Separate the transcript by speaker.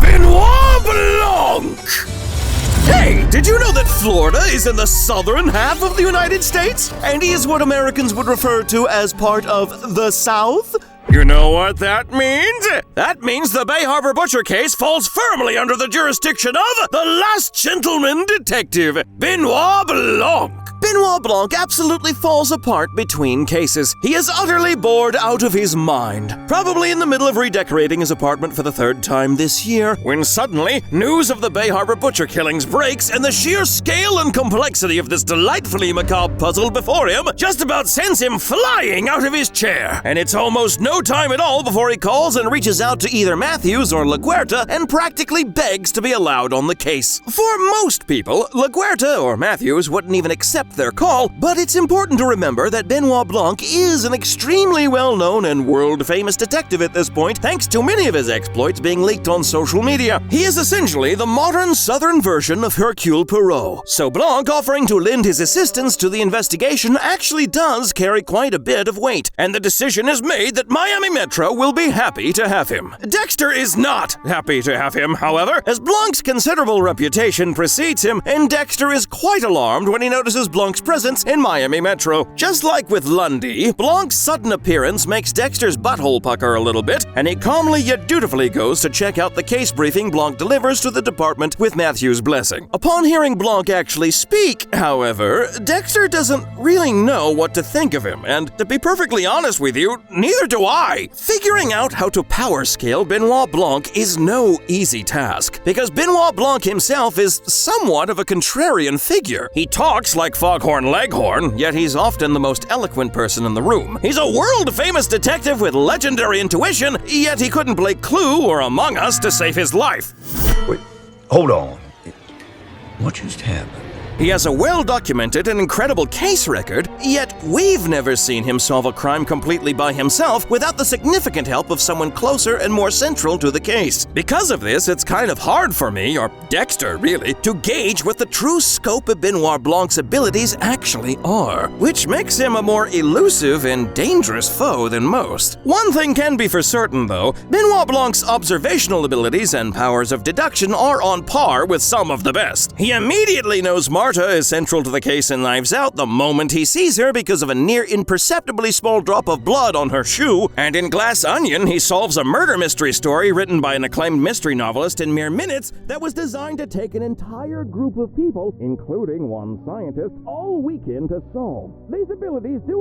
Speaker 1: Benoit Blanc! Hey, did you know that Florida is in the southern half of the United States? And is what Americans would refer to as part of the South? You know what that means? That means the Bay Harbor Butcher case falls firmly under the jurisdiction of the last gentleman detective, Benoit Blanc. Benoit Blanc absolutely falls apart between cases. He is utterly bored out of his mind, probably in the middle of redecorating his apartment for the third time this year, when suddenly news of the Bay Harbor Butcher killings breaks, and the sheer scale and complexity of this delightfully macabre puzzle before him just about sends him flying out of his chair. And it's almost no time at all before he calls and reaches out to either Matthews or LaGuerta and practically begs to be allowed on the case. For most people, LaGuerta or Matthews wouldn't even accept their call, but it's important to remember that Benoit Blanc is an extremely well-known and world-famous detective at this point, thanks to many of his exploits being leaked on social media. He is essentially the modern southern version of Hercule Poirot, so Blanc offering to lend his assistance to the investigation actually does carry quite a bit of weight, and the decision is made that Miami Metro will be happy to have him. Dexter is not happy to have him, however, as Blanc's considerable reputation precedes him, and Dexter is quite alarmed when he notices Blanc's presence in Miami Metro. Just like with Lundy, Blanc's sudden appearance makes Dexter's butthole pucker a little bit, and he calmly yet dutifully goes to check out the case briefing Blanc delivers to the department with Matthew's blessing. Upon hearing Blanc actually speak, however, Dexter doesn't really know what to think of him, and to be perfectly honest with you, neither do I. Figuring out how to power scale Benoit Blanc is no easy task, because Benoit Blanc himself is somewhat of a contrarian figure. He talks like Foghorn Leghorn, yet he's often the most eloquent person in the room. He's a world-famous detective with legendary intuition, yet he couldn't play Clue or Among Us to save his life.
Speaker 2: Wait, hold on. What just happened?
Speaker 1: He has a well-documented and incredible case record, yet we've never seen him solve a crime completely by himself without the significant help of someone closer and more central to the case. Because of this, it's kind of hard for me, or Dexter really, to gauge what the true scope of Benoit Blanc's abilities actually are, which makes him a more elusive and dangerous foe than most. One thing can be for certain, though, Benoit Blanc's observational abilities and powers of deduction are on par with some of the best. He immediately knows Marta is central to the case in Knives Out the moment he sees her because of a near imperceptibly small drop of blood on her shoe, and in Glass Onion he solves a murder mystery story written by an acclaimed mystery novelist in mere minutes that was designed to take an entire group of people, including one scientist, all weekend to solve. These abilities do